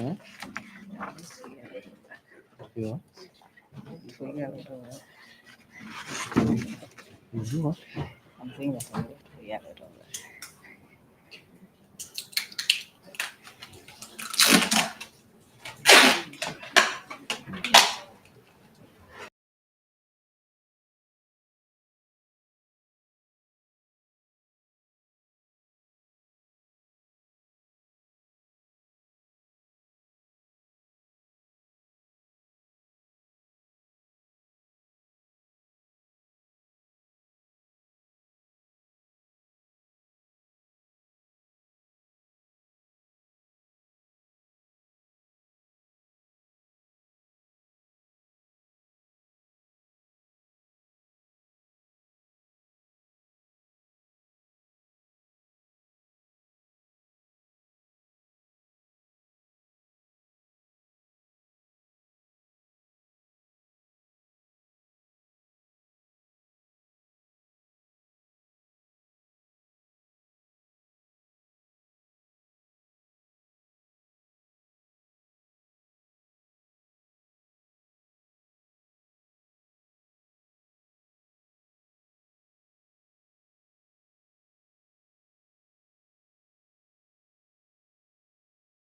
Huh? You do what? I'm saying that I'm going to react to that.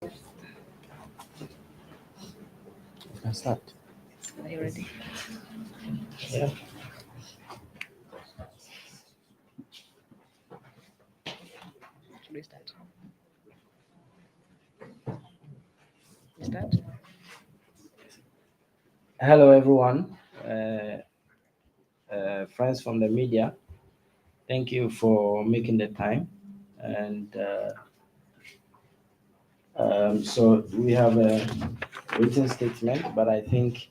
You can start. Are you ready? Yeah. Should we start? Start? Hello, everyone. Friends from the media, thank you for making the time. And so we have a written statement, but I think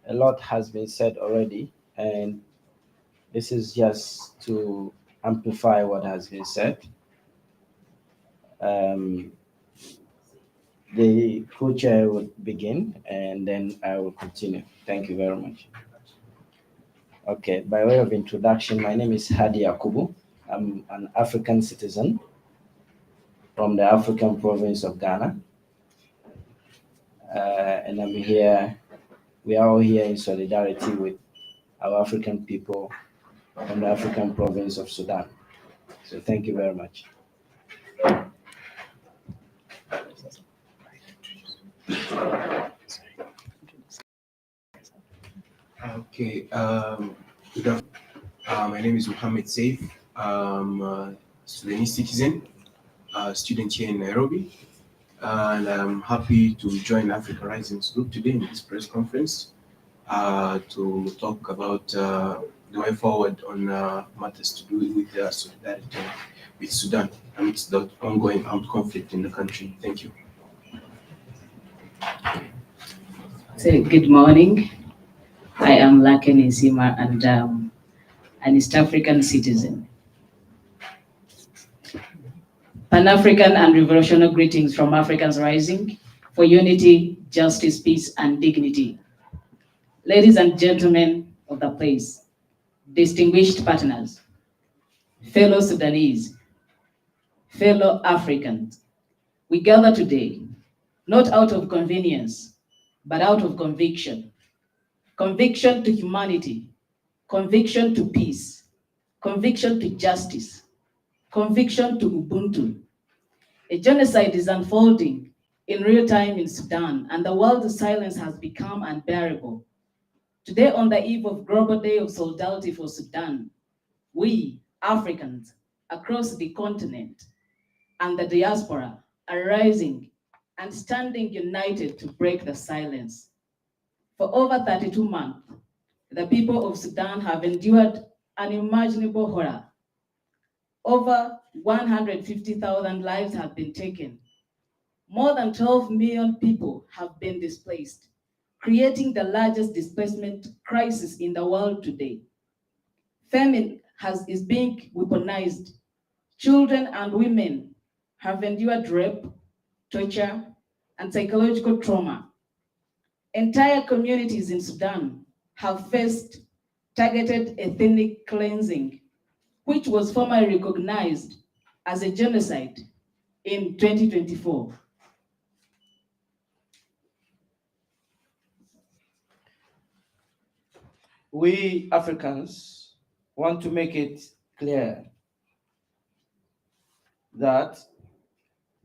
a lot has been said already. And this is just to amplify what has been said. Um, the co-chair will begin and then I will continue. Thank you very much. Okay, by way of introduction, my name is Hadi Yakubu. I'm an African citizen from the African province of Ghana. And I'm here, we are all here in solidarity with our African people from the African province of Sudan. So thank you very much. Okay. Good afternoon. My name is Mohammed Saif. I'm a Sudanese citizen, a student here in Nairobi, and I'm happy to join Africa Rising's group today in this press conference to talk about the way forward on matters to do with solidarity with Sudan amidst the ongoing armed conflict in the country. Thank you. So, good morning. I am Laken Isima and an East African citizen. Pan-African and revolutionary greetings from Africans Rising for unity, justice, peace, and dignity. Ladies and gentlemen of the place, distinguished partners, fellow Sudanese, fellow Africans, we gather today not out of convenience, but out of conviction. Conviction to humanity, conviction to peace, conviction to justice, conviction to Ubuntu. A genocide is unfolding in real time in Sudan, and the world's silence has become unbearable. Today, on the eve of Global Day of Solidarity for Sudan, we, Africans, across the continent and the diaspora are rising and standing united to break the silence. For over 32 months, the people of Sudan have endured unimaginable horror. Over 150,000 lives have been taken. More than 12 million people have been displaced, creating the largest displacement crisis in the world today. Famine is being weaponized. Children and women have endured rape, torture, and psychological trauma. Entire communities in Sudan have faced targeted ethnic cleansing, which was formally recognized as a genocide in 2024. we Africans want to make it clear that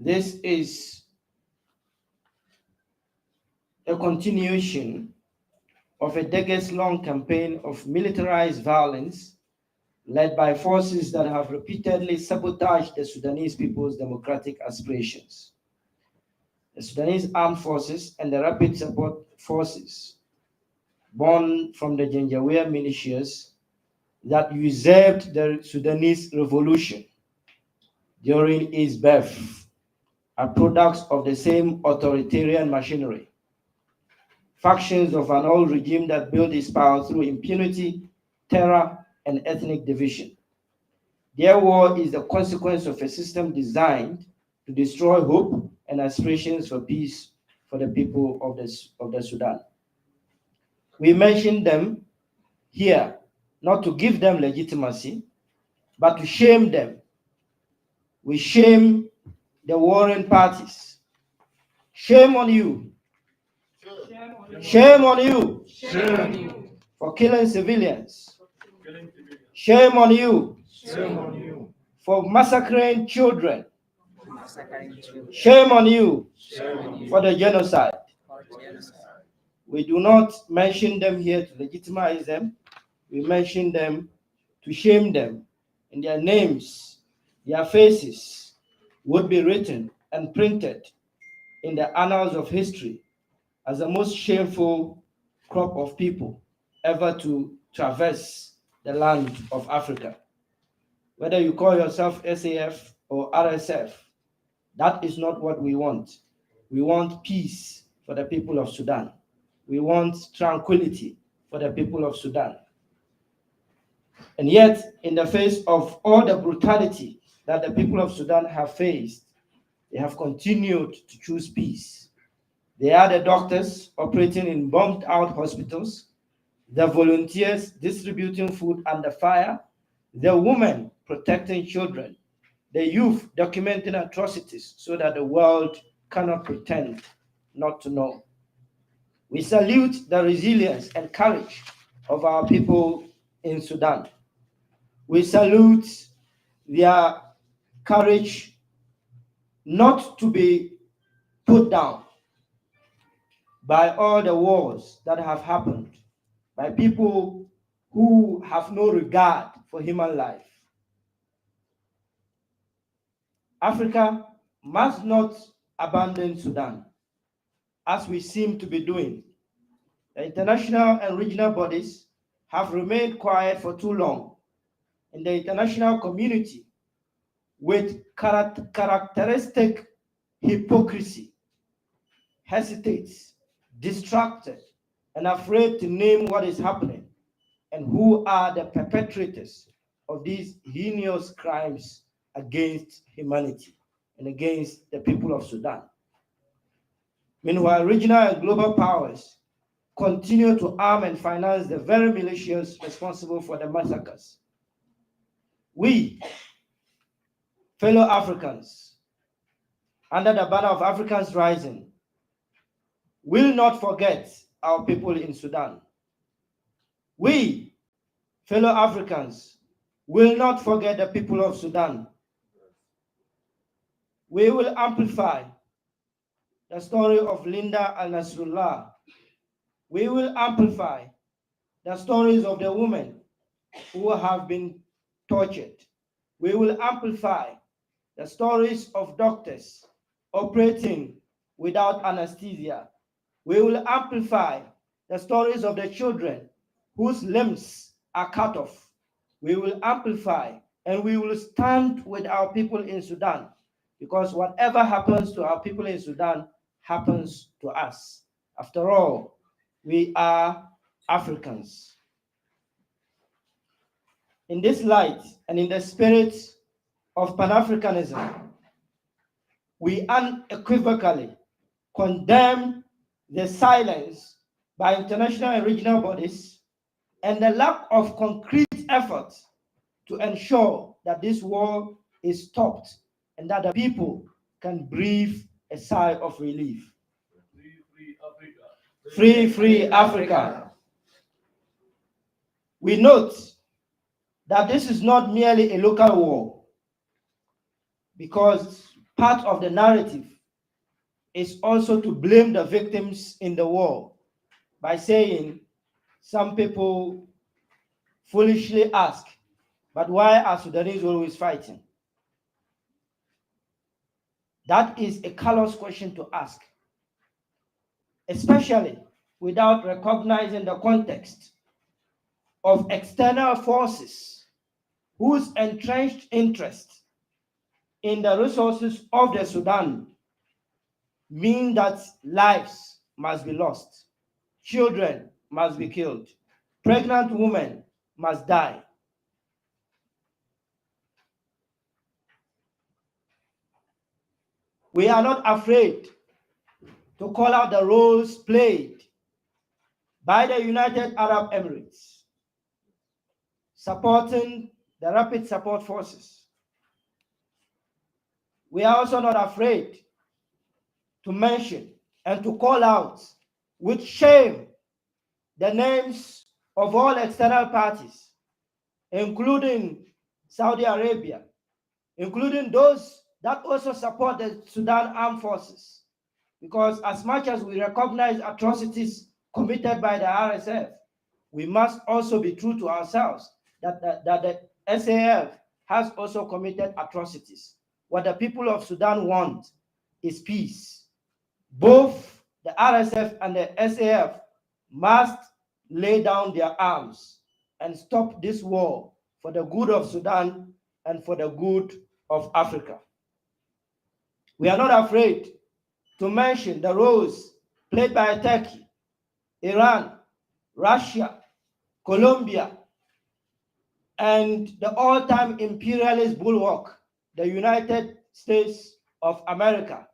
this is a continuation of a decades-long campaign of militarized violence led by forces that have repeatedly sabotaged the Sudanese people's democratic aspirations. The Sudanese armed forces and the rapid support forces born from the Janjaweed militias that usurped the Sudanese revolution during its birth are products of the same authoritarian machinery. Factions of an old regime that built its power through impunity, terror, and ethnic division. Their war is the consequence of a system designed to destroy hope and aspirations for peace for the people of the Sudan. We mention them here not to give them legitimacy, but to shame them. We shame the warring parties. Shame on you. Shame on you. Shame on you. For killing civilians. Shame on you. Shame on you. For massacring children. Massacring children. Shame on you. Shame on you. For the genocide. For genocide. We do not mention them here to legitimize them. We mention them to shame them. And their names, their faces would be written and printed in the annals of history as the most shameful crop of people ever to traverse the land of Africa. Whether you call yourself SAF or RSF, that is not what we want. We want peace for the people of Sudan. We want tranquility for the people of Sudan. And yet, in the face of all the brutality that the people of Sudan have faced, they have continued to choose peace. They are the doctors operating in bombed out hospitals, the volunteers distributing food under fire, the women protecting children, the youth documenting atrocities so that the world cannot pretend not to know. We salute the resilience and courage of our people in Sudan. We salute their courage not to be put down by all the wars that have happened, by people who have no regard for human life. Africa must not abandon Sudan, as we seem to be doing. The international and regional bodies have remained quiet for too long, and the international community, with characteristic hypocrisy, hesitates, distracted, and afraid to name what is happening and who are the perpetrators of these heinous crimes against humanity and against the people of Sudan. Meanwhile, regional and global powers continue to arm and finance the very militias responsible for the massacres. We, fellow Africans, under the banner of Africans Rising, will not forget our people in Sudan. We, fellow Africans, will not forget the people of Sudan. We will amplify the story of Linda and Nasrullah. We will amplify the stories of the women who have been tortured. We will amplify the stories of doctors operating without anesthesia. We will amplify the stories of the children whose limbs are cut off. We will amplify and we will stand with our people in Sudan, because whatever happens to our people in Sudan happens to us. After all, we are Africans. In this light and in the spirit of Pan-Africanism, we unequivocally condemn the silence by international and regional bodies and the lack of concrete effort to ensure that this war is stopped and that the people can breathe a sigh of relief. Free, free Africa. Free, free Africa. We note that this is not merely a local war, because part of the narrative is also to blame the victims in the war by saying some people foolishly ask, but why are Sudanese always fighting? That is a callous question to ask, especially without recognizing the context of external forces whose entrenched interest in the resources of the Sudan mean that lives must be lost, children must be killed, pregnant women must die. We are not afraid to call out the roles played by the United Arab Emirates, supporting the Rapid Support Forces. We are also not afraid to mention and to call out with shame the names of all external parties, including Saudi Arabia, including those that also support the Sudan Armed Forces. Because as much as we recognize atrocities committed by the RSF, we must also be true to ourselves that the SAF has also committed atrocities. What the people of Sudan want is peace. Both the RSF and the SAF must lay down their arms and stop this war for the good of Sudan and for the good of Africa. We are not afraid to mention the roles played by Turkey, Iran, Russia, Colombia, and the all-time imperialist bulwark, the United States of America,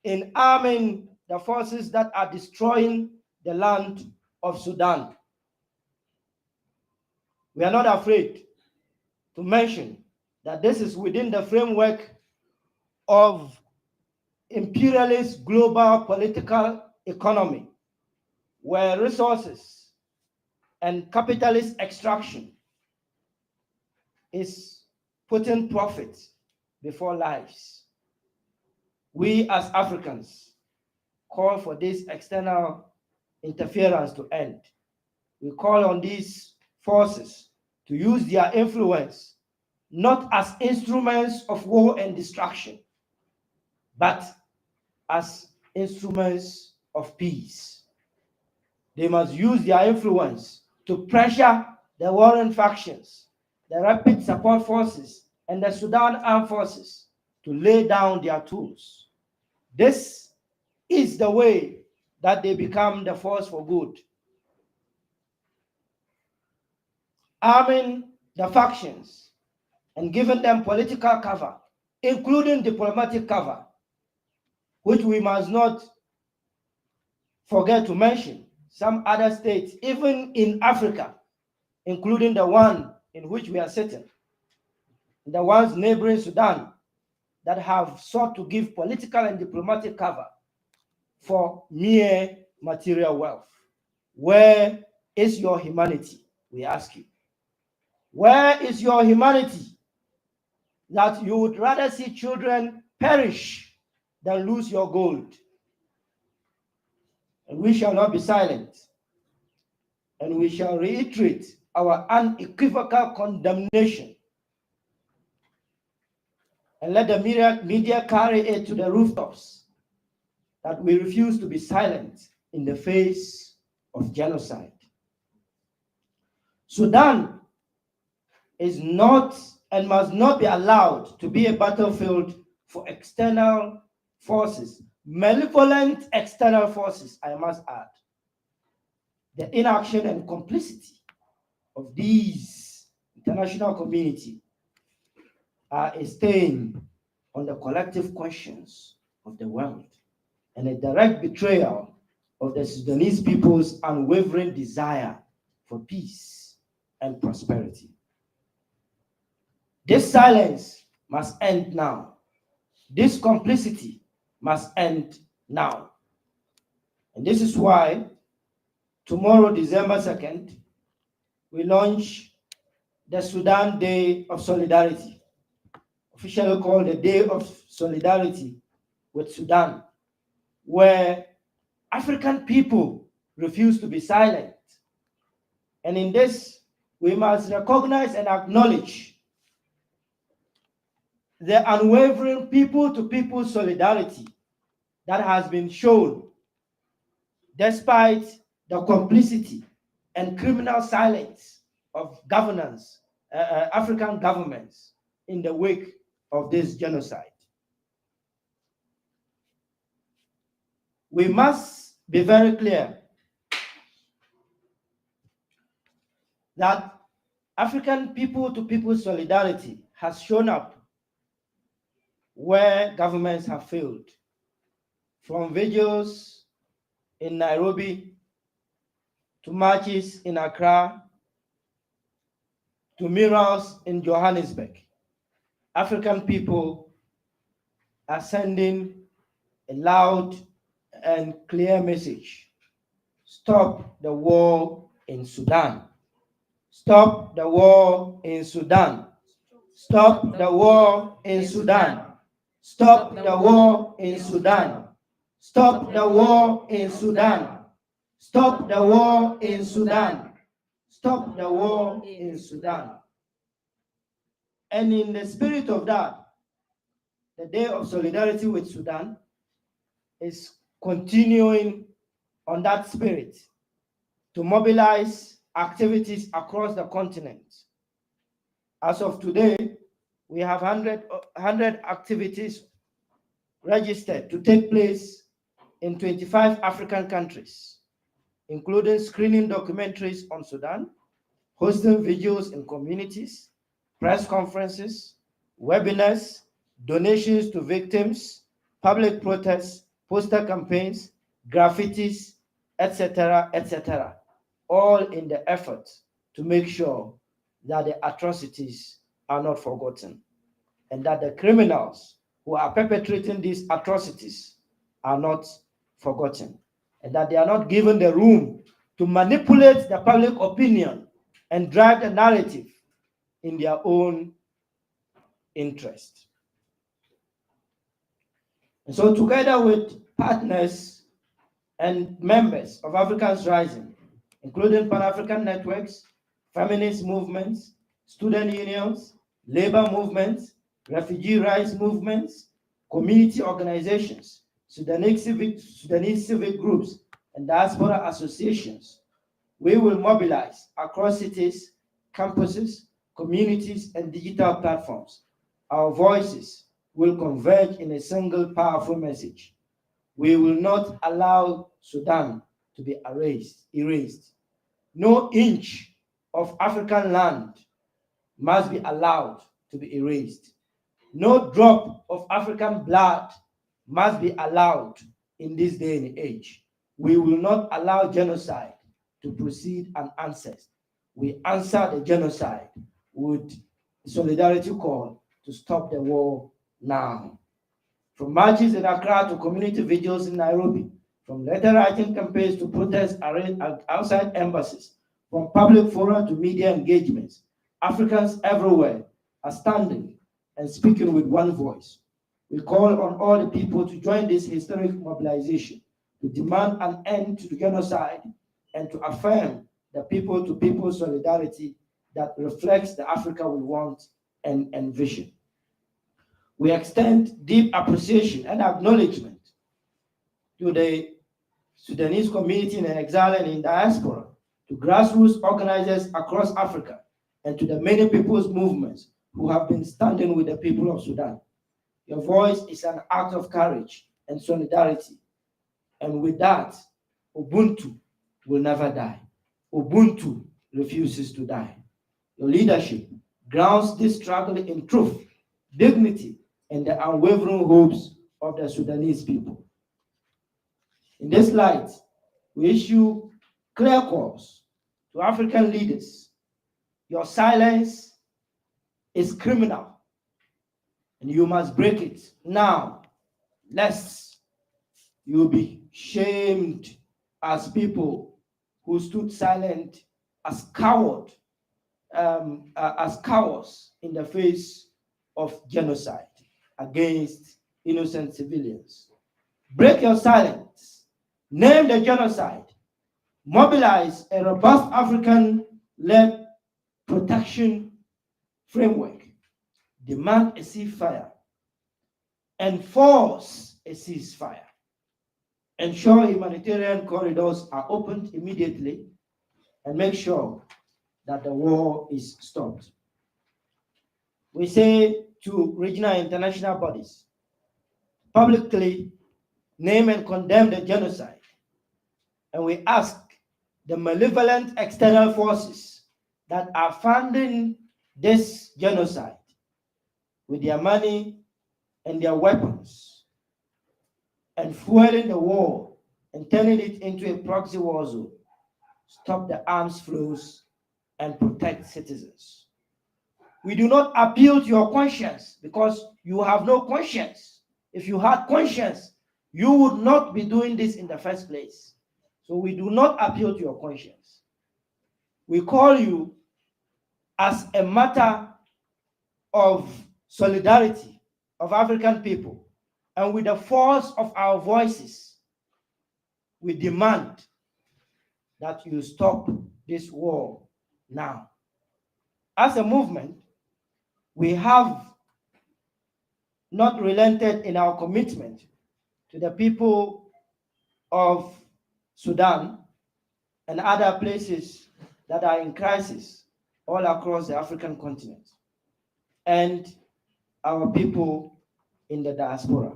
in arming the forces that are destroying the land of Sudan. We are not afraid to mention that this is within the framework of imperialist global political economy, where resources and capitalist extraction is putting profit before lives. We as Africans call for this external interference to end. We call on these forces to use their influence not as instruments of war and destruction, but as instruments of peace. They must use their influence to pressure the warring factions, the Rapid Support Forces, and the Sudan Armed Forces to lay down their tools. This is the way that they become the force for good. Arming the factions and giving them political cover, including diplomatic cover, which we must not forget to mention. Some other states, even in Africa, including the one in which we are sitting, the ones neighboring Sudan, that have sought to give political and diplomatic cover for mere material wealth. Where is your humanity? We ask you. Where is your humanity that you would rather see children perish than lose your gold? And we shall not be silent. And we shall reiterate our unequivocal condemnation. And let the media carry it to the rooftops that we refuse to be silent in the face of genocide. Sudan is not and must not be allowed to be a battlefield for external forces, malevolent external forces, I must add. The inaction and complicity of these international community are a stain on the collective conscience of the world and a direct betrayal of the Sudanese people's unwavering desire for peace and prosperity. This silence must end now. This complicity must end now. And this is why tomorrow, December 2nd, we launched the Sudan Day of Solidarity, officially called the Day of Solidarity with Sudan, where African people refuse to be silent. And in this, we must recognize and acknowledge the unwavering people-to-people solidarity that has been shown despite the complicity and criminal silence of governance, African governments in the wake of this genocide. We must be very clear that African people-to-people solidarity has shown up where governments have failed, from vigils in Nairobi to marches in Accra to murals in Johannesburg. African people are sending a loud and clear message. Stop the war in Sudan. Stop the war in Sudan. Stop the war in Sudan. Stop the war in Sudan. Stop the war in Sudan. Stop the war in Sudan. Stop the war in Sudan. And in the spirit of that, the Day of Solidarity with Sudan is continuing on that spirit to mobilize activities across the continent. As of today, we have 100 activities registered to take place in 25 African countries, including screening documentaries on Sudan, hosting vigils in communities, press conferences, webinars, donations to victims, public protests, poster campaigns, graffitis, etc., etc., all in the effort to make sure that the atrocities are not forgotten and that the criminals who are perpetrating these atrocities are not forgotten and that they are not given the room to manipulate the public opinion and drive the narrative in their own interest. And so together with partners and members of Africans Rising, including Pan-African networks, feminist movements, student unions, labor movements, refugee rights movements, community organizations, Sudanese civic groups, and diaspora associations, we will mobilize across cities, campuses, communities, and digital platforms. Our voices will converge in a single powerful message. We will not allow Sudan to be erased. No inch of African land must be allowed to be erased. No drop of African blood must be allowed in this day and age. We will not allow genocide to proceed unanswered. We answer the genocide with solidarity call to stop the war now. From marches in Accra to community vigils in Nairobi, from letter writing campaigns to protests outside embassies, from public fora to media engagements, Africans everywhere are standing and speaking with one voice. We call on all the people to join this historic mobilization to demand an end to the genocide and to affirm the people-to-people solidarity that reflects the Africa we want and envision. We extend deep appreciation and acknowledgement to the Sudanese community in exile and in diaspora, to grassroots organizers across Africa, and to the many people's movements who have been standing with the people of Sudan. Your voice is an act of courage and solidarity. And with that, Ubuntu will never die. Ubuntu refuses to die. Your leadership grounds this struggle in truth, dignity, and the unwavering hopes of the Sudanese people. In this light, we issue clear calls to African leaders. Your silence is criminal, and you must break it now, lest you be shamed as people who stood silent, as cowards as cowards in the face of genocide against innocent civilians. Break your silence, name the genocide, mobilize a robust African-led protection framework, demand a ceasefire, enforce a ceasefire, ensure humanitarian corridors are opened immediately, and make sure that the war is stopped. We say to regional and international bodies, publicly name and condemn the genocide, and we ask the malevolent external forces that are funding this genocide with their money and their weapons and fueling the war and turning it into a proxy war zone, stop the arms flows and protect citizens. We do not appeal to your conscience because you have no conscience. If you had conscience, you would not be doing this in the first place. So we do not appeal to your conscience. We call you as a matter of solidarity of African people, and with the force of our voices, we demand that you stop this war now. As a movement, we have not relented in our commitment to the people of Sudan and other places that are in crisis all across the African continent, and our people in the diaspora.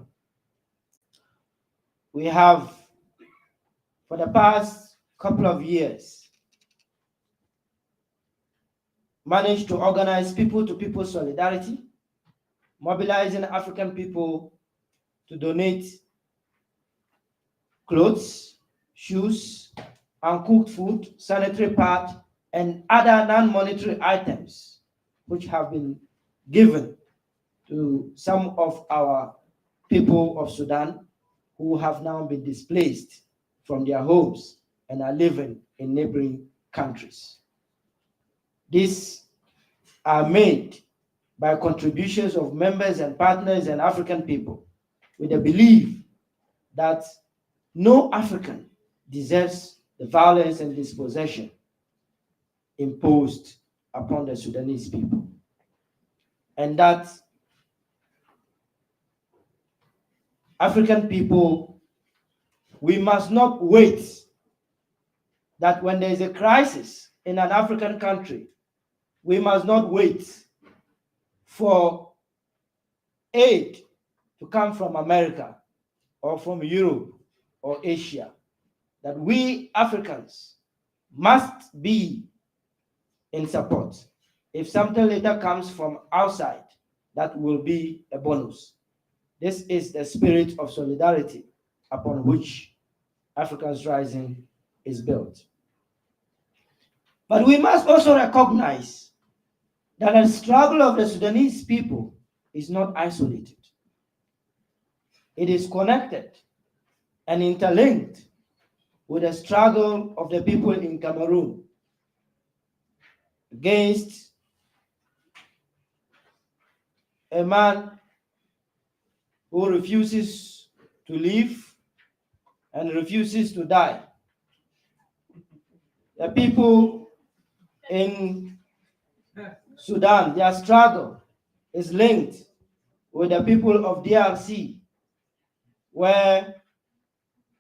We have, for the past couple of years, managed to organize people-to-people solidarity, mobilizing African people to donate clothes, shoes, uncooked food, sanitary pads, and other non-monetary items which have been given to some of our people of Sudan who have now been displaced from their homes and are living in neighboring countries. These are made by contributions of members and partners and African people with the belief that no African deserves the violence and dispossession imposed upon the Sudanese people, and that African people, we must not wait that when there is a crisis in an African country, we must not wait for aid to come from America or from Europe or Asia, that we Africans must be in support. If something later comes from outside, that will be a bonus. This is the spirit of solidarity upon which Africa's Rising is built. But we must also recognize that the struggle of the Sudanese people is not isolated. It is connected and interlinked with the struggle of the people in Cameroon against a man who refuses to live and refuses to die. The people in Sudan, their struggle is linked with the people of DRC, where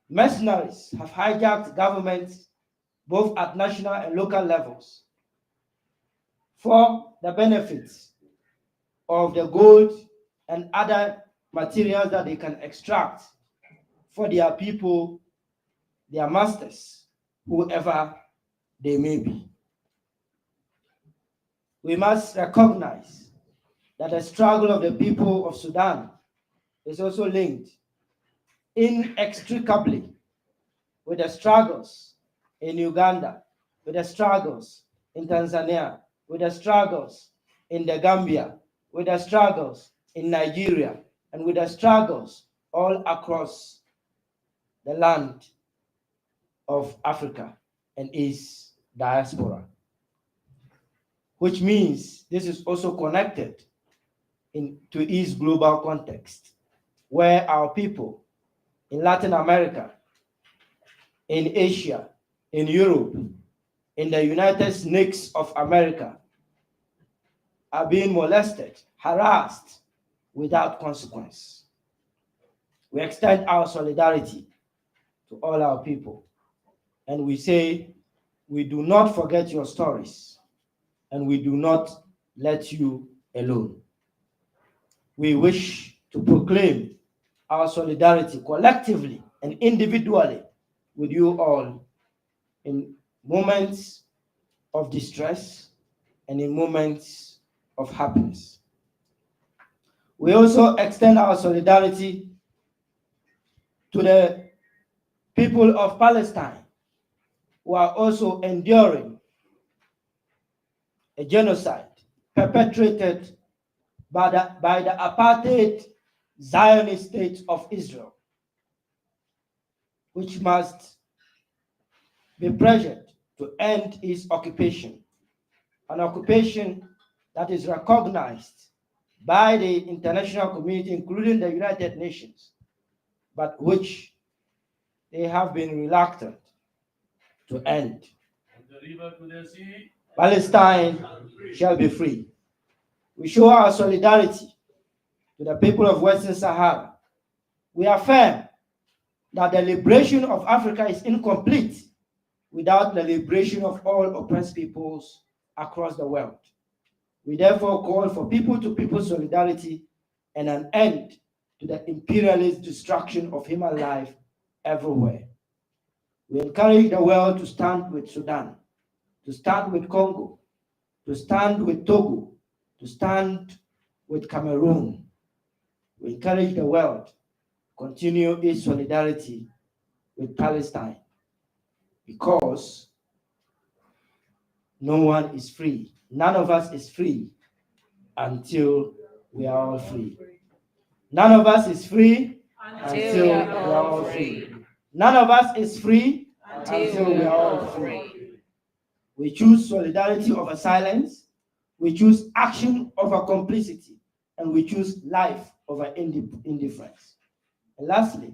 mercenaries have hijacked governments both at national and local levels for the benefits of the gold and other materials that they can extract for their people, their masters, whoever they may be. We must recognize that the struggle of the people of Sudan is also linked inextricably with the struggles in Uganda, with the struggles in Tanzania, with the struggles in the Gambia, with the struggles in Nigeria, and with the struggles all across the land of Africa and its diaspora. which means this is also connected to its global context, where our people in Latin America, in Asia, in Europe, in the United States of America are being molested, harassed without consequence. We extend our solidarity to all our people, and we say, we do not forget your stories, and we do not let you alone. We wish to proclaim our solidarity collectively and individually with you all in moments of distress and in moments of happiness. We also extend our solidarity to the people of Palestine who are also enduring a genocide perpetrated by the apartheid Zionist state of Israel, which must be pressured to end its occupation, an occupation that is recognized by the international community, including the United Nations, but which they have been reluctant to end. Palestine shall be free. We show our solidarity to the people of Western Sahara. We affirm that the liberation of Africa is incomplete without the liberation of all oppressed peoples across the world. We therefore call for people-to-people solidarity and an end to the imperialist destruction of human life everywhere. We encourage the world to stand with Sudan, to stand with Congo, to stand with Togo, to stand with Cameroon. We encourage the world to continue its solidarity with Palestine, because no one is free. None of us is free until we are all free. None of us is free until we are all free. None of us is free until we are all free. We choose solidarity over silence. We choose action over complicity. And we choose life over indifference. And lastly,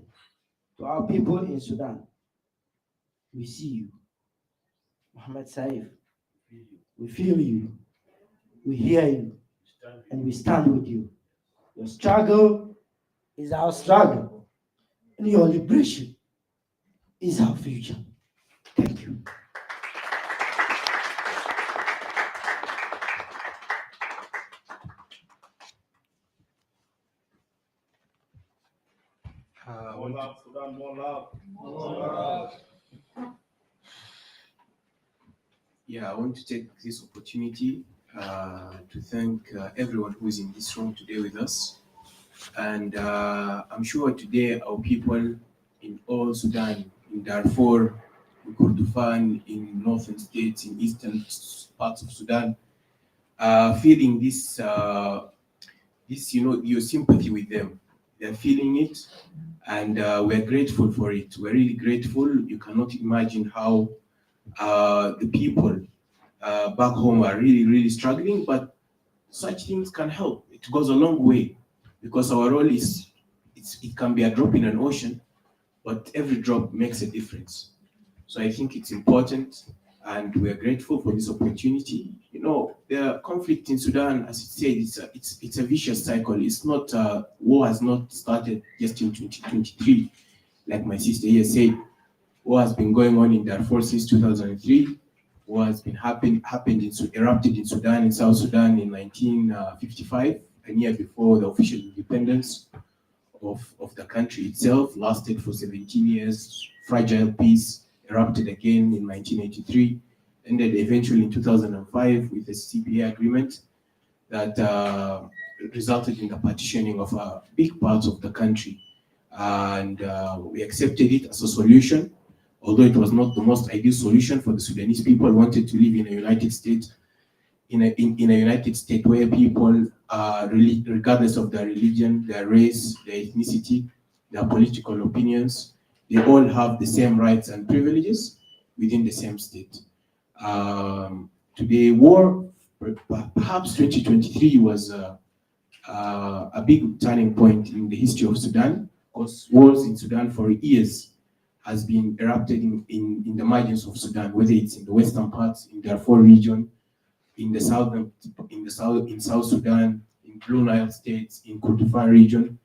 to our people in Sudan, we see you. Mohammed Saif, we feel you, we hear you, and we stand with you. Your struggle is our struggle, and your liberation is our future. Thank you. I More want to love, Sudan, more love. More love. I want to take this opportunity to thank everyone who is in this room today with us. And I'm sure today our people in all Sudan, in Darfur, in Kordofan, in northern states, in eastern parts of Sudan, feeling this, your sympathy with them. They're feeling it, and we're grateful for it. We're really grateful. You cannot imagine how the people back home are really, really struggling, but such things can help. It goes a long way, because our role is, it can be a drop in an ocean, but every drop makes a difference. So I think it's important, and we're grateful for this opportunity. The conflict in Sudan, as it said, it's a vicious cycle. It's not, war has not started just in 2023, like my sister here said. War has been going on in Darfur since 2003. War has been erupted in Sudan, in South Sudan in 1955, a year before the official independence of the country itself. Lasted for 17 years. Fragile peace erupted again in 1983, ended eventually in 2005 with the CPA agreement that resulted in the partitioning of big parts of the country. And we accepted it as a solution, although it was not the most ideal solution for the Sudanese people. Wanted to live in a United States, in a United States where people, regardless of their religion, their race, their ethnicity, their political opinions, they all have the same rights and privileges within the same state. Today, war perhaps 2023 was a big turning point in the history of Sudan, because wars in Sudan for years has been erupted in the margins of Sudan, whether it's in the western parts, in the Darfur region, in the southern, in South Sudan, in Blue Nile states, in Kordofan region.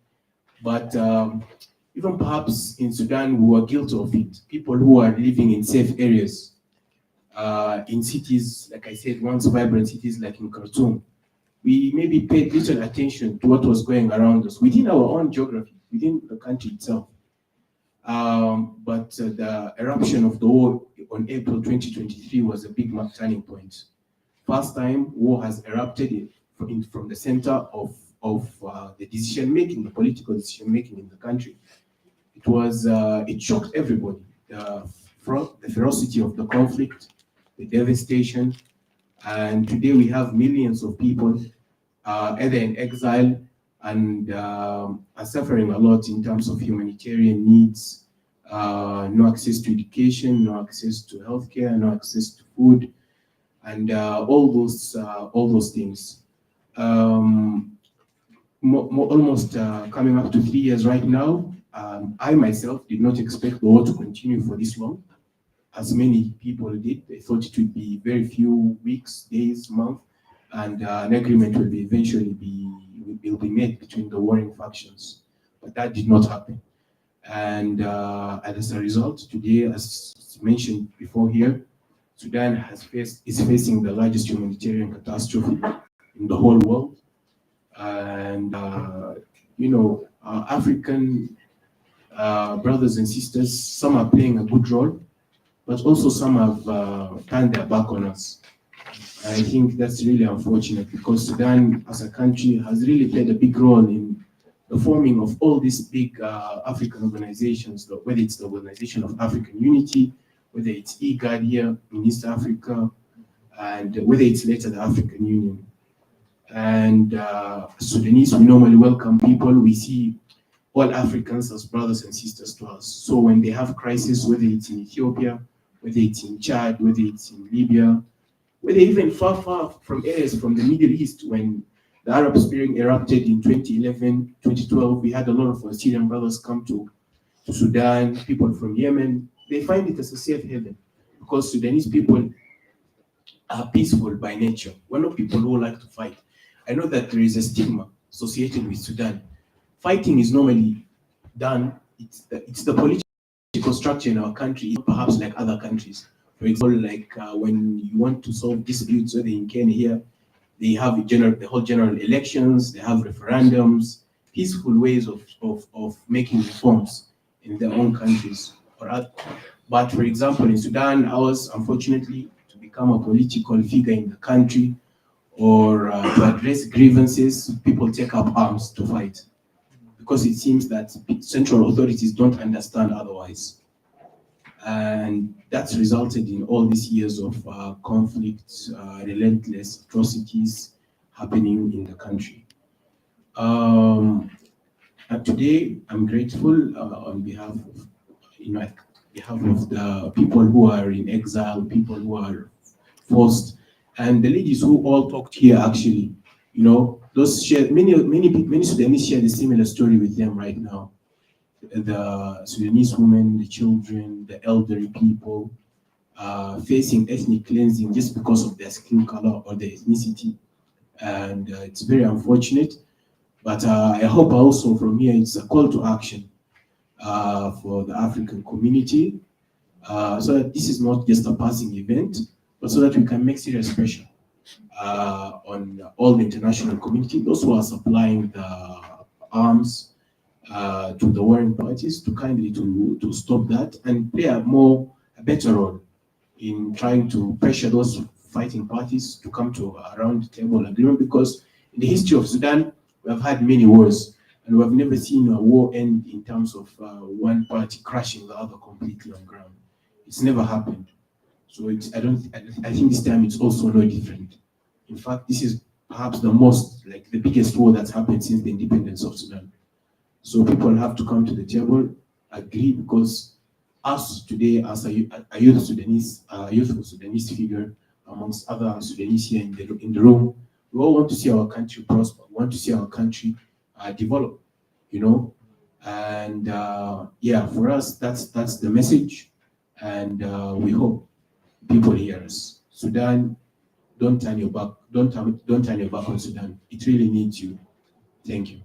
But even perhaps in Sudan, we were guilty of it. People who are living in safe areas, in cities, like I said, once vibrant cities like in Khartoum, we maybe paid little attention to what was going around us within our own geography, within the country itself. But the eruption of the war on April 2023 was a big turning point. First time war has erupted from the center of the decision making, the political decision making in the country. It shocked everybody. The ferocity of the conflict, the devastation, and today we have millions of people either in exile and are suffering a lot in terms of humanitarian needs, no access to education, no access to healthcare, no access to food, and all those things. Almost coming up to 3 years right now. I myself did not expect the war to continue for this long, as many people did. They thought it would be very few weeks, days, months, and an agreement will eventually be made between the warring factions. But that did not happen. And as a result, today, as mentioned before here, Sudan is facing the largest humanitarian catastrophe in the whole world. And African brothers and sisters, some are playing a good role, but also some have turned their back on us. I think that's really unfortunate, because Sudan as a country has really played a big role in the forming of all these big African organizations, whether it's the Organization of African Unity, whether it's IGAD here in East Africa, and whether it's later the African Union. And Sudanese, we normally welcome people. We see all Africans as brothers and sisters to us. So when they have crisis, whether it's in Ethiopia, whether it's in Chad, whether it's in Libya, whether even far from areas from the Middle East, when the Arab Spring erupted in 2011, 2012, we had a lot of Syrian brothers come to Sudan, people from Yemen. They find it as a safe haven, because Sudanese people are peaceful by nature. We're not people who like to fight. I know that there is a stigma associated with Sudan. Fighting is normally done, it's the political structure in our country, perhaps like other countries. For example, like when you want to solve disputes, whether in Kenya here, they have the whole general elections, they have referendums, peaceful ways of making reforms in their own countries. But for example, in Sudan, ours, unfortunately, to become a political figure in the country or to address grievances, people take up arms to fight, because it seems that central authorities don't understand otherwise. And that's resulted in all these years of conflict, relentless atrocities happening in the country. And today, I'm grateful on behalf of, the people who are in exile, people who are forced, and the ladies who all talked here. Actually, those many Sudanese share the similar story with them right now. The Sudanese women, the children, the elderly people facing ethnic cleansing just because of their skin color or their ethnicity. And it's very unfortunate. But I hope also from here it's a call to action for the African community, so that this is not just a passing event, but so that we can make serious pressure on all the international community, those who are supplying the arms to the warring parties, to kindly to stop that and play a better role in trying to pressure those fighting parties to come to a round table agreement. Because in the history of Sudan, we have had many wars, and we have never seen a war end in terms of one party crashing the other completely on ground. It's never happened. So I think this time it's also no different. In fact, this is perhaps the biggest war that's happened since the independence of Sudan. So people have to come to the table, agree, because us today, as a youthful Sudanese figure, amongst other Sudanese here in the room, we all want to see our country prosper. We want to see our country develop, you know. And yeah, for us, that's the message. And we hope people hear us. Sudan, don't turn your back. Don't turn your back on Sudan. It really needs you. Thank you.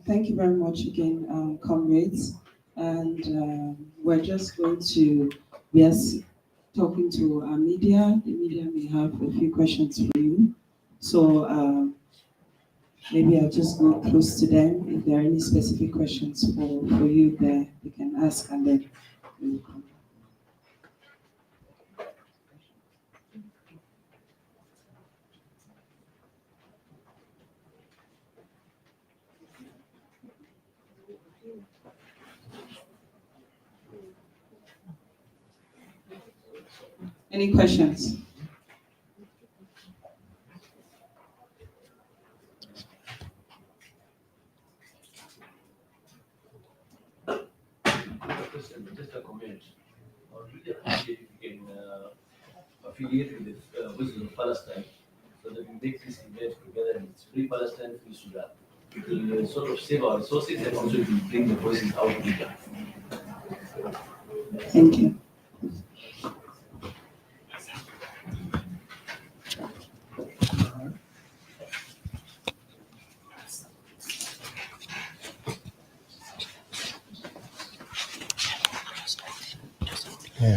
Thank you very much again, comrades. And we're just going to be talking to our media. The media may have a few questions for you. So maybe I'll just go close to them. If there are any specific questions for you there, they can ask and then we will come. Any questions? Just a comment. I would really appreciate if you can affiliate with the Voices of Palestine so that we make this event together and it's Free Palestine, Free Sudan. It will sort of save our resources and also it will bring the voices out bigger. Thank you.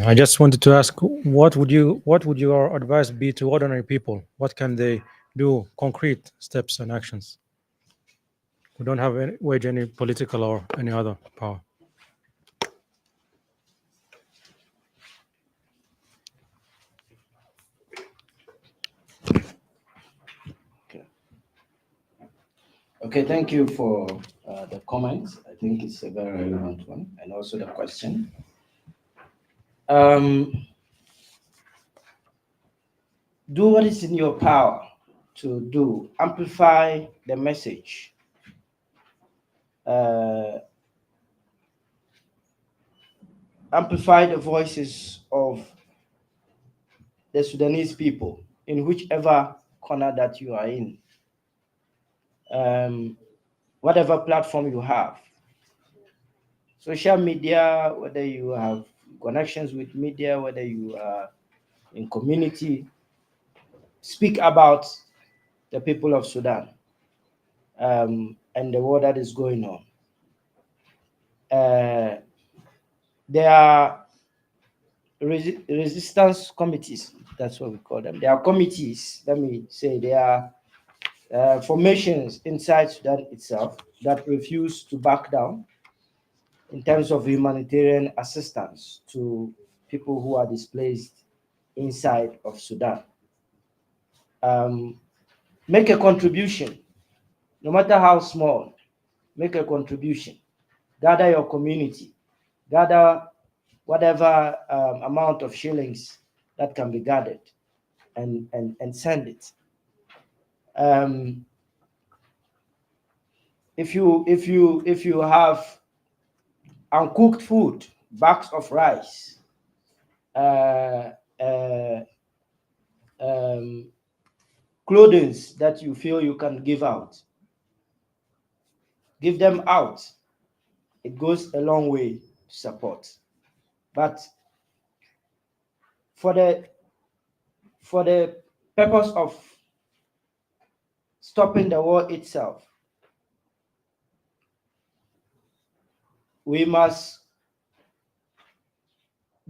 I just wanted to ask, what would your advice be to ordinary people? What can they do, concrete steps and actions? We don't have any political or any other power. Okay, thank you for the comments. I think it's a very relevant one, and also the question. Do what is in your power to do. Amplify the message. Amplify the voices of the Sudanese people in whichever corner that you are in. Whatever platform you have. Social media, whether you have connections with media, whether you are in community, speak about the people of Sudan and the war that is going on. There are resistance committees, that's what we call them. There are committees, let me say, there are formations inside Sudan itself that refuse to back down in terms of humanitarian assistance to people who are displaced inside of Sudan. Make a contribution, no matter how small, make a contribution. Gather your community, gather whatever amount of shillings that can be gathered and send it. If you have uncooked food, bags of rice, clothing that you feel you can give out, give them out. It goes a long way to support. But for the purpose of stopping the war itself, we must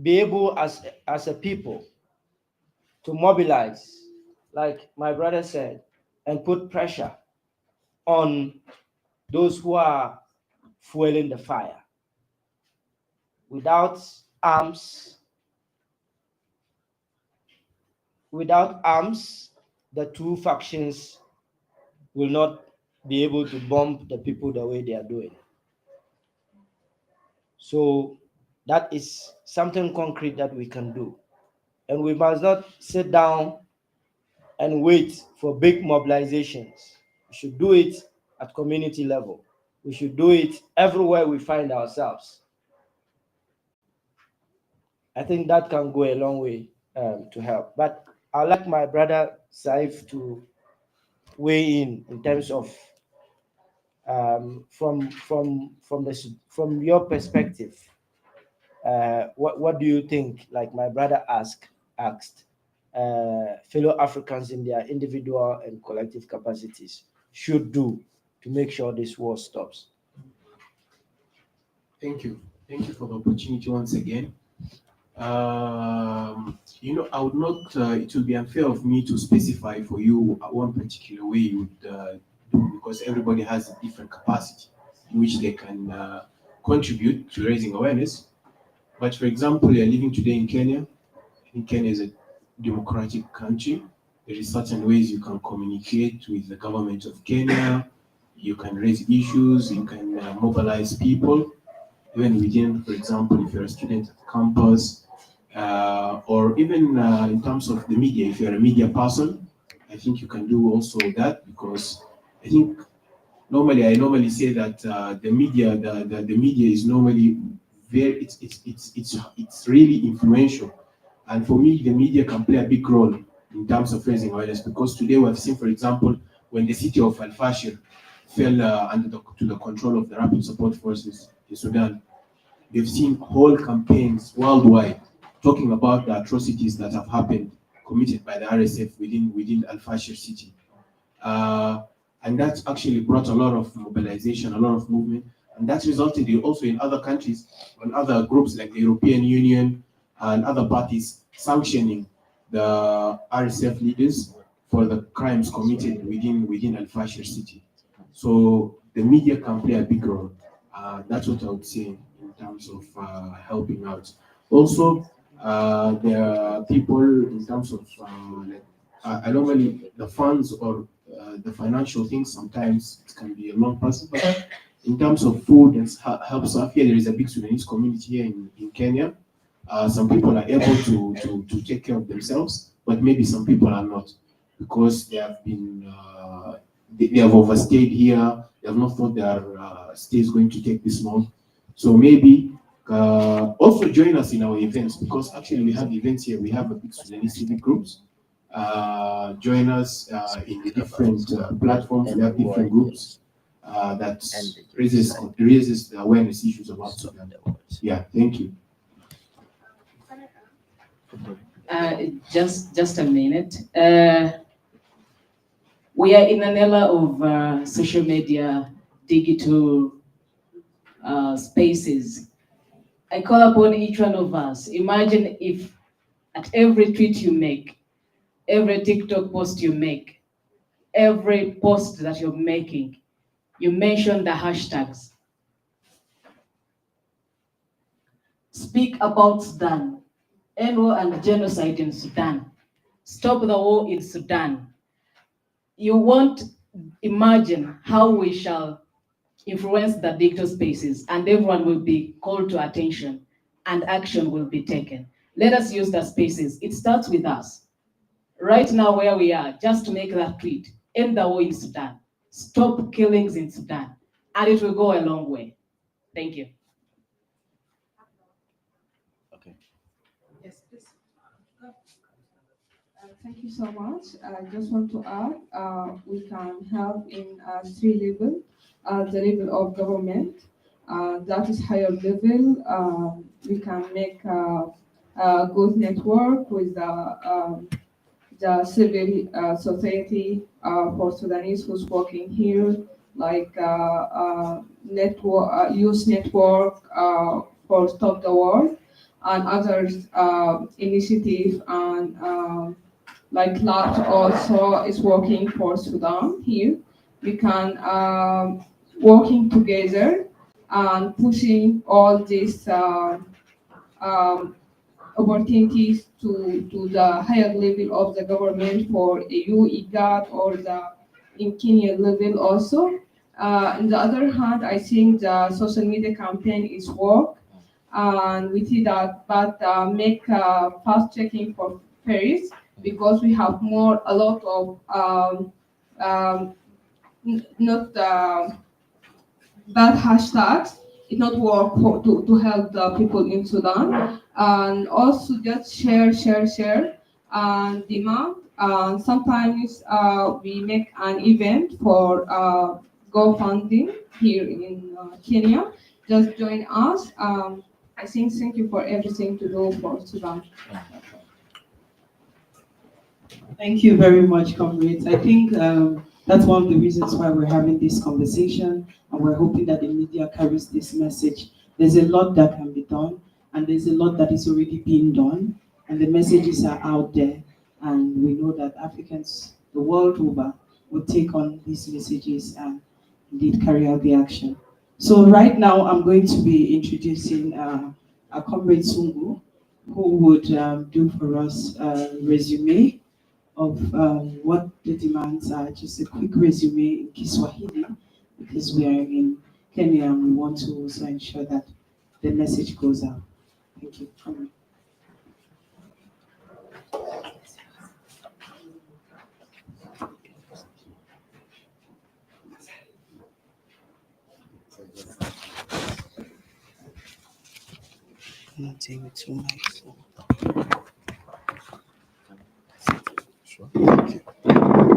be able as a people to mobilize, like my brother said, and put pressure on those who are fueling the fire. Without arms, the two factions will not be able to bomb the people the way they are doing. So that is something concrete that we can do. And we must not sit down and wait for big mobilizations. We should do it at community level. We should do it everywhere we find ourselves. I think that can go a long way to help. But I'd like my brother Saif to weigh in terms of from your perspective. What do you think? Like my brother asked, fellow Africans in their individual and collective capacities should do to make sure this war stops. Thank you. Thank you for the opportunity once again. I would not, it would be unfair of me to specify for you one particular way you would do, because everybody has a different capacity in which they can contribute to raising awareness. But for example, you're living today in Kenya. Kenya is a democratic country. There is certain ways you can communicate with the government of Kenya. You can raise issues, you can mobilize people. Even within, for example, if you're a student at campus, or even in terms of the media, if you're a media person, I think you can do also that, because I think I normally say that the media is normally it's really influential, and for me the media can play a big role in terms of raising awareness, because today we have seen, for example, when the city of Al Fashir fell to the control of the Rapid Support Forces in Sudan. We've seen whole campaigns worldwide talking about the atrocities that have happened, committed by the RSF within Al Fashir city. And that actually brought a lot of mobilization, a lot of movement, and that resulted also in other countries, and other groups like the European Union and other parties sanctioning the RSF leaders for the crimes committed within Al Fashir city. So the media can play a big role. That's what I would say in terms of helping out. Also, there are people in terms of I normally the funds or the financial things, sometimes it can be a long process, but in terms of food and help stuff, here there is a big Sudanese community here in Kenya. Some people are able to take care of themselves, but maybe some people are not, because they have been they have overstayed here. They have not thought their stay is going to take this long. So maybe also join us in our events, because actually we have events here. We have a big Sudanese civic groups. Join us in the different platforms. We have different groups that raises the awareness issues about Sudan. Yeah, thank you. Just a minute. We are in an era of social media, digital spaces. I call upon each one of us. Imagine if at every tweet you make, every TikTok post you make, every post that you're making, you mention the hashtags. Speak about Sudan, end war and genocide in Sudan, stop the war in Sudan. You won't imagine how we shall influence the digital spaces, and everyone will be called to attention and action will be taken. Let us use the spaces. It starts with us. Right now where we are, just to make that tweet, end the war in Sudan, stop killings in Sudan, and it will go a long way. Thank you. Okay. Yes, please. Thank you so much. I just want to add, we can help in three levels. The level of government, that is higher level. We can make a good network with the civil society for Sudanese who's working here, like network, youth network for Stop the War, and others initiative, and like LAT also is working for Sudan here. We can working together and pushing all these opportunities to the higher level of the government for EU, IGAD, or the in Kenya level also. On the other hand, I think the social media campaign is work, and we see that, but make fast checking for ferries because we have a lot of not bad hashtags. It not work to help the people in Sudan, and also just share and demand. Sometimes we make an event for GoFundMe here in Kenya. Just join us. I think thank you for everything to do for Sudan. Thank you very much, comrades. I think that's one of the reasons why we're having this conversation, and we're hoping that the media carries this message. There's a lot that can be done, and there's a lot that is already being done, and the messages are out there, and we know that Africans the world over will take on these messages and indeed carry out the action. So right now, I'm going to be introducing a comrade Sungu, who would do for us a resume of what the demands are, just a quick resume in Kiswahili, because we are in Kenya and we want to also ensure that the message goes out. Thank you.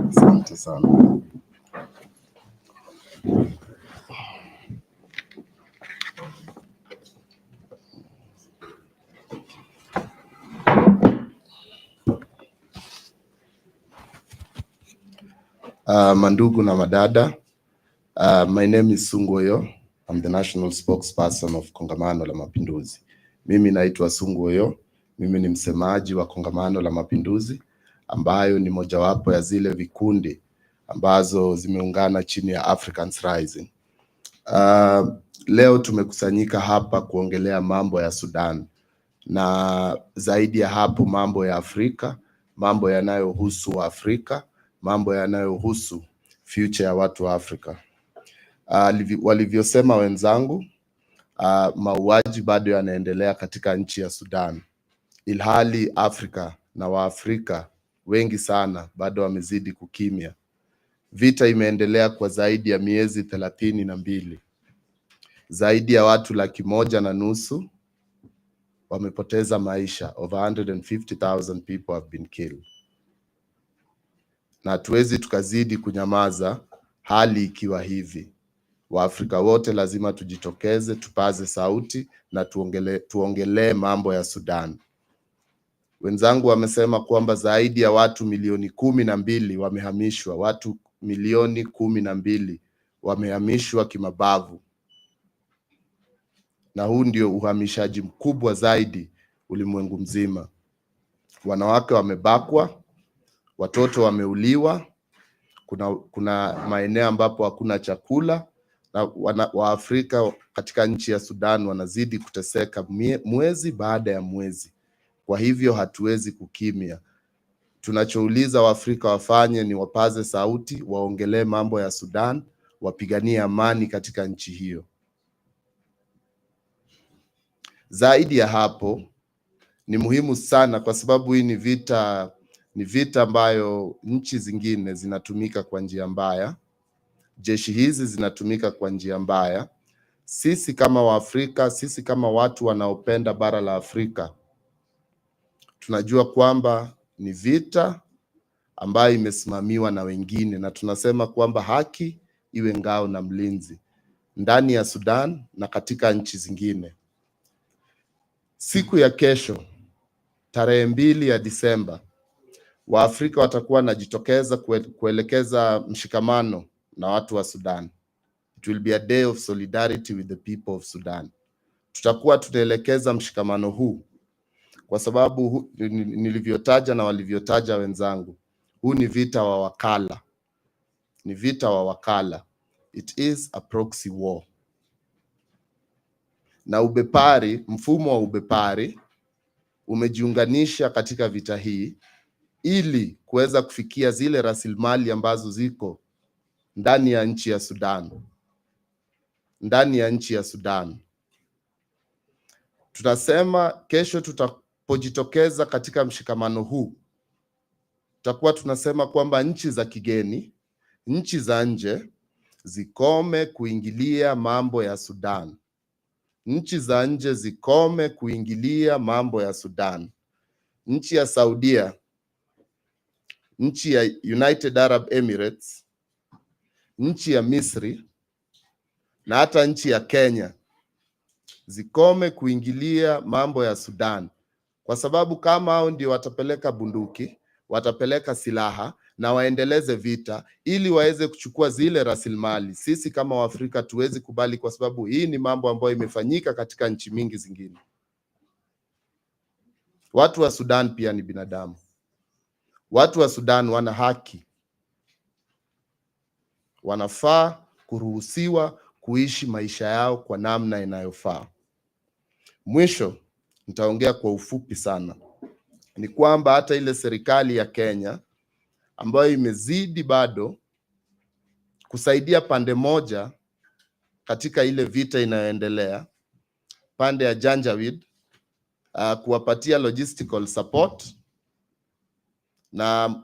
Asante sana. Mandugu na madada, my name is Sungoyo. I'm the national spokesperson of Kongamano la Mapinduzi. Mimi naitwa Sungoyo. Mimi ni msemaji wa Kongamano la Mapinduzi, ambayo ni mojawapo ya zile vikundi ambazo zimeungana chini ya Africans Rising. Leo tumekusanyika hapa kuongelea mambo ya Sudan, na zaidi ya hapo mambo ya Afrika, mambo yanayohusu Afrika, mambo yanayohusu future ya watu wa Afrika. Walivyosema wenzangu, mauaji bado yanaendelea katika nchi ya Sudan, ilhali Afrika na Waafrika wengi sana bado wamezidi kukimya. Vita imeendelea kwa zaidi ya miezi 32. Zaidi ya watu 1.5 wamepoteza maisha. Over 150,000 people have been killed. Na hatuwezi tukazidi kunyamaza hali ikiwa hivi. Waafrika wote lazima tujitokeze, tupaze sauti na tuongelee mambo ya Sudan. Wenzangu wamesema kwamba zaidi ya watu milioni 12 wamehamishwa. Watu milioni 12 wamehamishwa kimabavu. Na huu ndio uhamishaji mkubwa zaidi ulimwengu mzima. Wanawake wamebakwa, watoto wameuliwa, kuna maeneo ambapo hakuna chakula, na Waafrika katika nchi ya Sudan wanazidi kuteseka mwezi baada ya mwezi. Kwa hivyo hatuwezi kukimya. Tunachouliza Waafrika wafanye ni wapaze sauti, waongelee mambo ya Sudan, wapiganie amani katika nchi hiyo. Zaidi ya hapo, ni muhimu sana kwa sababu hii ni vita ambayo nchi zingine zinatumika kwa njia mbaya. Jeshi hizi zinatumika kwa njia mbaya. Sisi kama Waafrika, sisi kama watu wanaopenda bara la Afrika, tunajua kwamba ni vita ambayo imesimamiwa na wengine, na tunasema kwamba haki iwe ngao na mlinzi ndani ya Sudan na katika nchi zingine. Siku ya kesho, tarehe 2 ya Disemba, Waafrika watakuwa wanajitokeza kuelekeza mshikamano na watu wa Sudan. It will be a day of solidarity with the people of Sudan. Tutakuwa tunaelekeza mshikamano huu kwa sababu nilivyotaja na walivyotaja wenzangu, huu ni vita wa wakala. Ni vita wa wakala. It is a proxy war. Na ubepari, mfumo wa ubepari umejiunganisha katika vita hii ili kuweza kufikia zile rasilimali ambazo ziko ndani ya nchi ya Sudan. Ndani ya nchi ya Sudan. Tunasema kesho tutapojitokeza katika mshikamano huu, tutakuwa tunasema kwamba nchi za kigeni, nchi za nje zikome kuingilia mambo ya Sudan. Nchi za nje zikome kuingilia mambo ya Sudan. Nchi ya Saudia, nchi ya United Arab Emirates, nchi ya Misri na hata nchi ya Kenya zikome kuingilia mambo ya Sudan, kwa sababu kama hao ndio watapeleka bunduki, watapeleka silaha na waendeleze vita ili waweze kuchukua zile rasilimali, sisi kama Waafrika tuwezi kubali, kwa sababu hii ni mambo ambayo imefanyika katika nchi mingi zingine. Watu wa Sudan pia ni binadamu. Watu wa Sudan wana haki, wanafaa kuruhusiwa kuishi maisha yao kwa namna inayofaa. Mwisho, nitaongea kwa ufupi sana, ni kwamba hata ile serikali ya Kenya ambayo imezidi bado kusaidia pande moja katika ile vita inayoendelea, pande ya Janjaweed, kuwapatia logistical support, na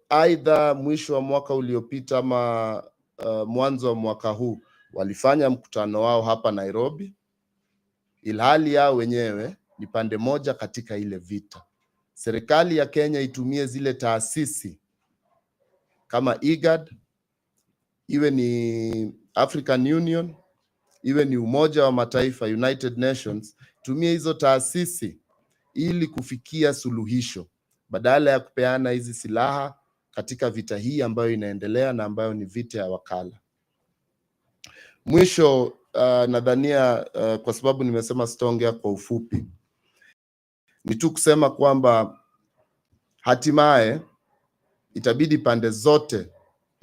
aidha mwisho wa mwaka uliopita ama mwanzo wa mwaka huu walifanya mkutano wao hapa Nairobi, ilhali yao wenyewe ni pande moja katika ile vita. Serikali ya Kenya itumie zile taasisi kama IGAD, iwe ni African Union, iwe ni Umoja wa Mataifa, United Nations, tumie hizo taasisi ili kufikia suluhisho, badala ya kupeana hizi silaha katika vita hii ambayo inaendelea na ambayo ni vita ya wakala. Mwisho, nadhania kwa sababu nimesema sitaongea kwa ufupi, ni tu kusema kwamba hatimaye itabidi pande zote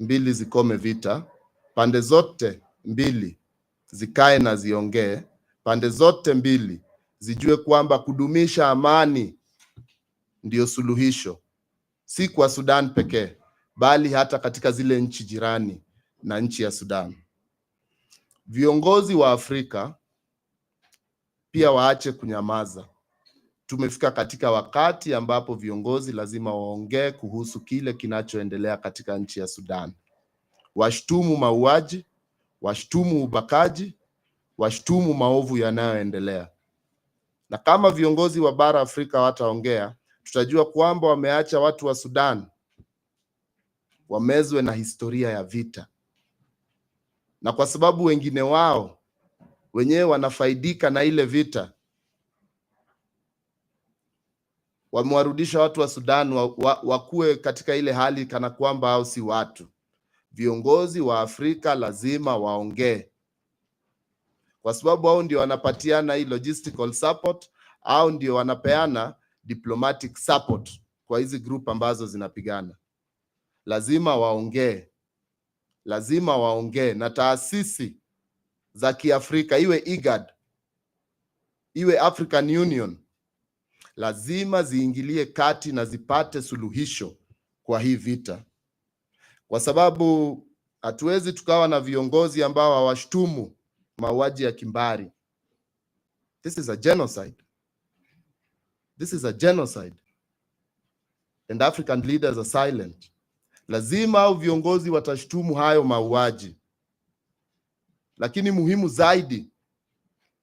mbili zikome vita, pande zote mbili zikae na ziongee, pande zote mbili zijue kwamba kudumisha amani ndio suluhisho, si kwa Sudan pekee, bali hata katika zile nchi jirani na nchi ya Sudan. Viongozi wa Afrika pia waache kunyamaza. Tumefika katika wakati ambapo viongozi lazima waongee kuhusu kile kinachoendelea katika nchi ya Sudan. Washtumu mauaji, washtumu ubakaji, washtumu maovu yanayoendelea. Na kama viongozi wa bara Afrika wataongea, tutajua kwamba wameacha watu wa Sudan wamezwe na historia ya vita. Na kwa sababu wengine wao wenyewe wanafaidika na ile vita, wamewarudisha watu wa Sudan wakuwe katika ile hali kana kwamba hao si watu. Viongozi wa Afrika lazima waongee, kwa sababu hao ndio wanapatiana hii logistical support, au ndio wanapeana diplomatic support kwa hizi group ambazo zinapigana. Lazima waongee, lazima waongee, na taasisi za Kiafrika, iwe IGAD, iwe African Union, lazima ziingilie kati na zipate suluhisho kwa hii vita, kwa sababu hatuwezi tukawa na viongozi ambao hawashtumu mauaji ya kimbari. This is a genocide. This is a genocide. And African leaders are silent. Lazima au viongozi watashtumu hayo mauaji. Lakini muhimu zaidi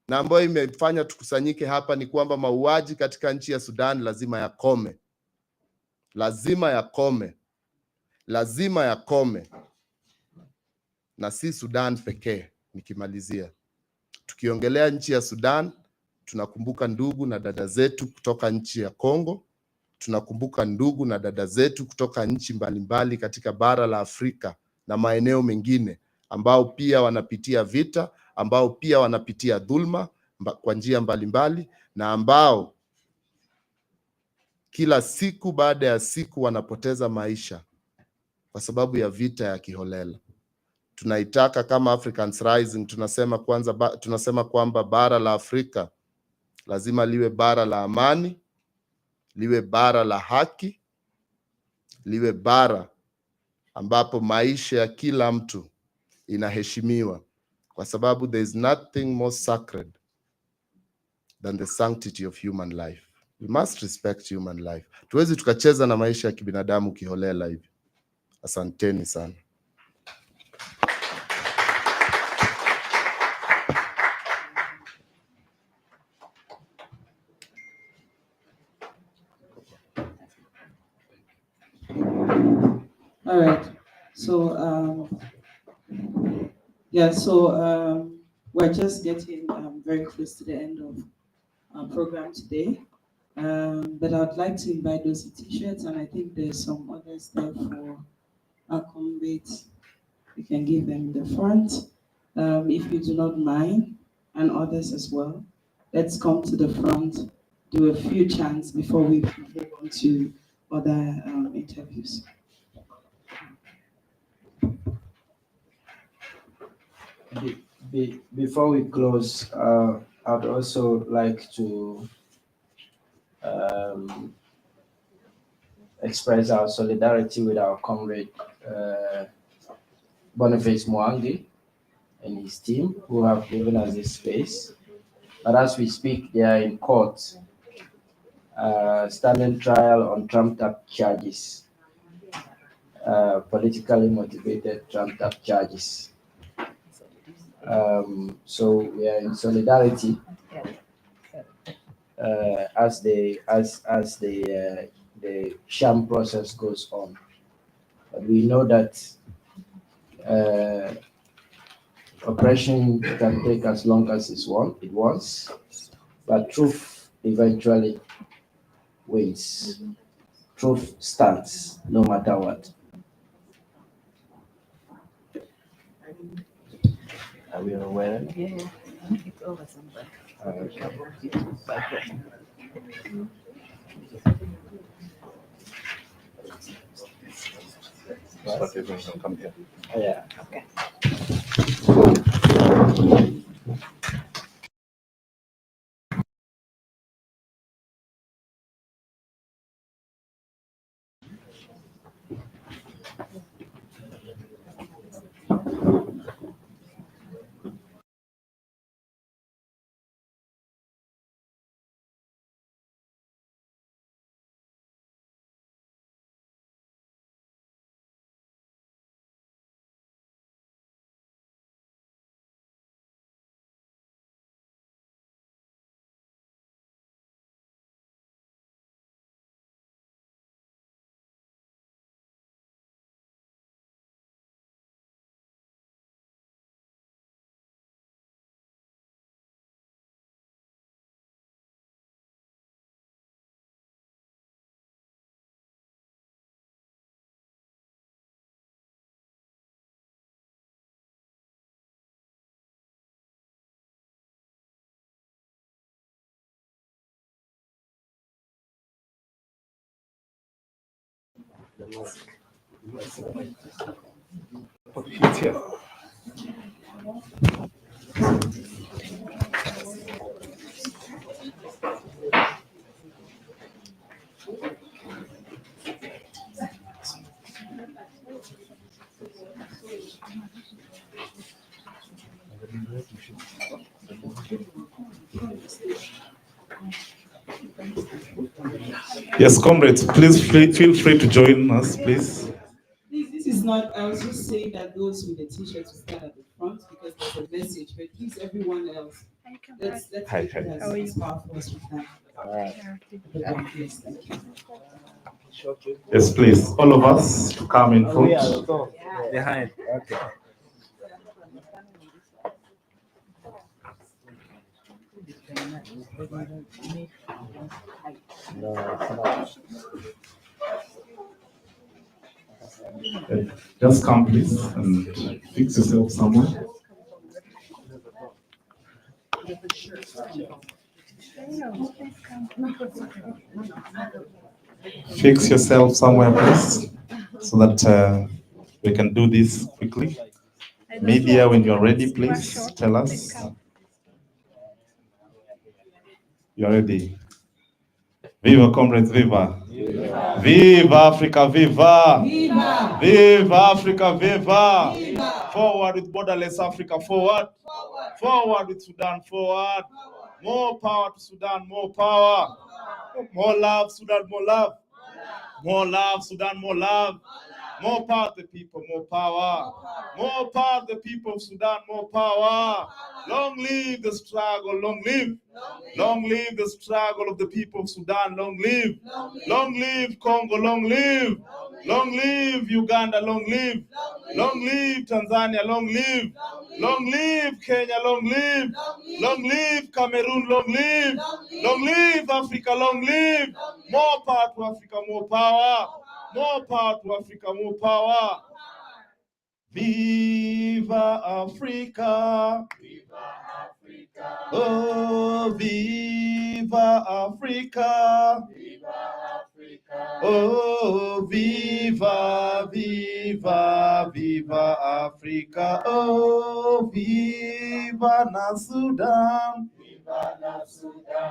na ambayo imefanya tukusanyike hapa ni kwamba mauaji katika nchi ya Sudan lazima yakome. Lazima yakome. Lazima yakome. Na si Sudan pekee. Nikimalizia, tukiongelea nchi ya Sudan, tunakumbuka ndugu na dada zetu kutoka nchi ya Kongo, tunakumbuka ndugu na dada zetu kutoka nchi mbalimbali katika bara la Afrika na maeneo mengine ambao pia wanapitia vita, ambao pia wanapitia dhulma kwa njia mbalimbali, na ambao kila siku baada ya siku wanapoteza maisha kwa sababu ya vita ya kiholela. Tunaitaka kama Africans Rising, tunasema kwamba bara la Afrika lazima liwe bara la amani, liwe bara la haki, liwe bara ambapo maisha ya kila mtu inaheshimiwa, kwa sababu there is nothing more sacred than the sanctity of human life. We must respect human life. Tuwezi tukacheza na maisha ya kibinadamu kiholela hivi. Asanteni sana. All right. So, we're just getting very close to the end of our program today. But I'd like to invite those with t-shirts, and I think there's some others there for our comrades. We can give them the front, if you do not mind, and others as well. Let's come to the front, do a few chants before we move on to other interviews. Before we close, I'd also like to express our solidarity with our comrade Boniface Mwangi and his team, who have given us this space. But as we speak, they are in court, standing trial on trumped-up charges, politically motivated trumped-up charges. So we are in solidarity as the sham process goes on. But we know that oppression can take as long as it wants, but truth eventually wins. Truth stands no matter what. Are we aware? Yeah, it's over somewhere. Okay. But everyone can come here. Yeah. Okay. It's here. Yes, comrades, please feel free to join us, please. This is not, I was just saying that those with the t-shirts will stand at the front because there's a message, but please, everyone else, let's Hi, make it hi. as powerful as we can. Everyone, please, thank you. Yes, please, all of us to come in front. Behind. Okay. Just come, please, and fix yourself somewhere. Fix yourself somewhere, please, so that we can do this quickly. Media, when you're ready, please tell us. You're ready. Viva, comrades, viva. Viva Africa, viva! Viva! Viva Africa, viva! Viva! Forward with borderless Africa, forward! Forward with Sudan, forward! More power to Sudan, more power! More love, Sudan, more love! More love, Sudan, more love! More power to the people, more power! More power to the people of Sudan, more power! Long live the struggle, long live! Long live the struggle of the people of Sudan, long live! Long live Congo, long live! Long live Uganda, long live! Long live Tanzania, long live! Long live Kenya, long live! Long live Cameroon, long live! Long live Africa, long live! More power to Africa, more power! More power to Africa, more power! Viva Africa! Oh, viva Africa! Oh, viva, viva, viva Africa! Oh, viva na Sudan!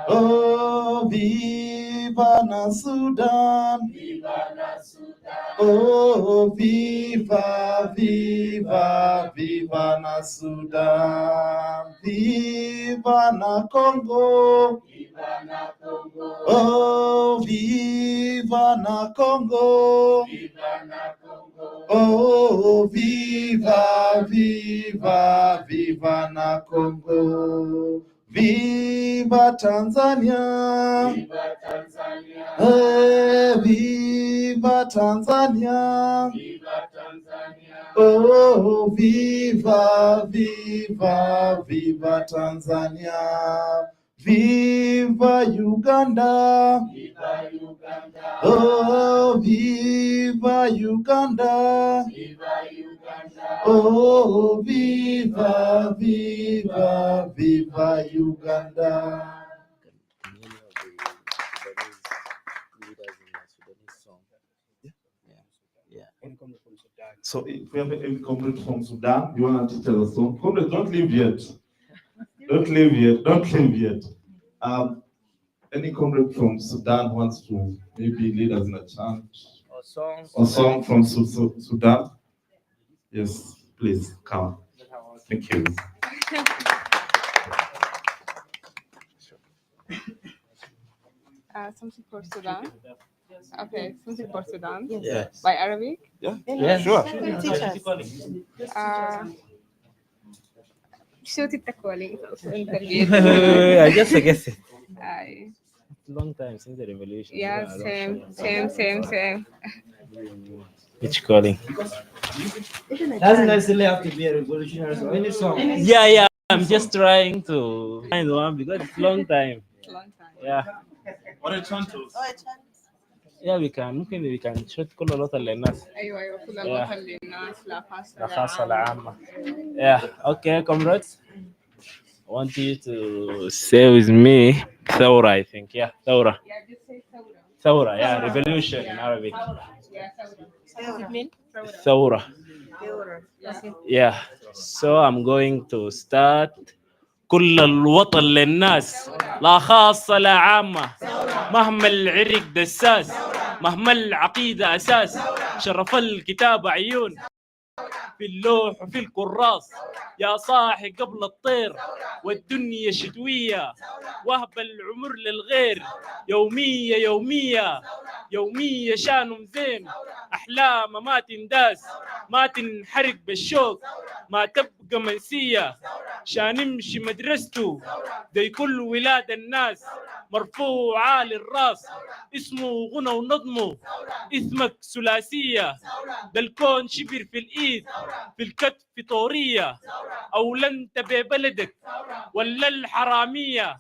Oh, viva na Sudan! Oh, viva, viva, viva na Sudan! Viva na Congo! Oh, viva na Congo! Oh, viva, viva, viva na Congo! Viva Tanzania! Viva Tanzania! Oh, viva, viva, viva Tanzania! Viva Uganda! Oh, viva Uganda! Oh, viva, viva, viva Uganda! So if we have any comrade from Sudan, you want to teach us a song? Comrade, don't leave yet. Don't leave yet. Don't leave yet. Any comrade from Sudan wants to maybe lead us in a chant or song from Sudan? Yes, please come. Thank you. Something for Sudan. Okay, something for Sudan. Yes. By Arabic. Yeah, sure. شو تتكولين I just guess it. Aye. Long time since the revolution. Yeah, so I don't same. Which calling? Doesn't necessarily have to be a revolutionary song. Any song. Yeah. I'm just trying to find one because it's long time. Long time. Yeah. What a chant to. Yeah, we can shoot كل الوطن للناس. أيوة كل الوطن للناس لا لا خاصة لا عامة. Yeah. Okay, comrades. I want you to say with me ثورة, I think. Yeah, ثورة. Yeah, just say ثورة. ثورة, yeah, revolution in Arabic. Yeah, ثورة. What does it mean? ثورة. Yeah. Yeah. So I'm going to start. كل الوطن للناس لا خاصة لا عامة مهما العرق دساس مهما العقيدة أساس شرف الكتاب عيون في اللوح وفي الكراس يا صاحي قبل الطير والدنيا شتوية وهب العمر للغير يومية يومية يومية شانهم زين أحلام ما تنداس ما تنحرق بالشوق ما تبقى منسية شان نمشي مدرسته زي كل ولاد الناس مرفوع عالي الراس اسمه غنى ونظمه اسمك ثلاثية ده الكون شبر في الإيد في الكتف طورية أو لن تبي بلدك ولا الحرامية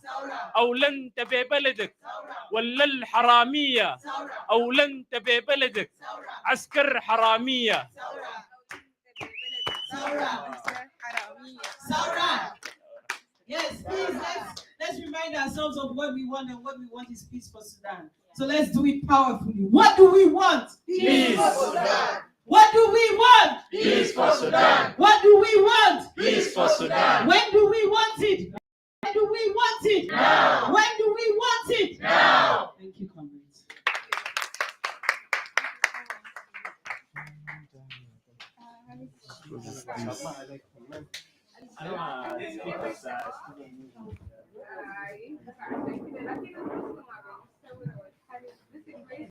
أو لن تبي بلدك ولا الحرامية أو لن تبي بلدك عسكر حرامية Saura. Yes, please, let's remind ourselves of what we want, and what we want is peace for Sudan. So let's do it powerfully. What do we want? Peace for Sudan. What do we want? Peace for Sudan. What do we want? Peace for Sudan. When do we want it? When do we want it? Now. When do we want it? Now. Thank you, comrades. This?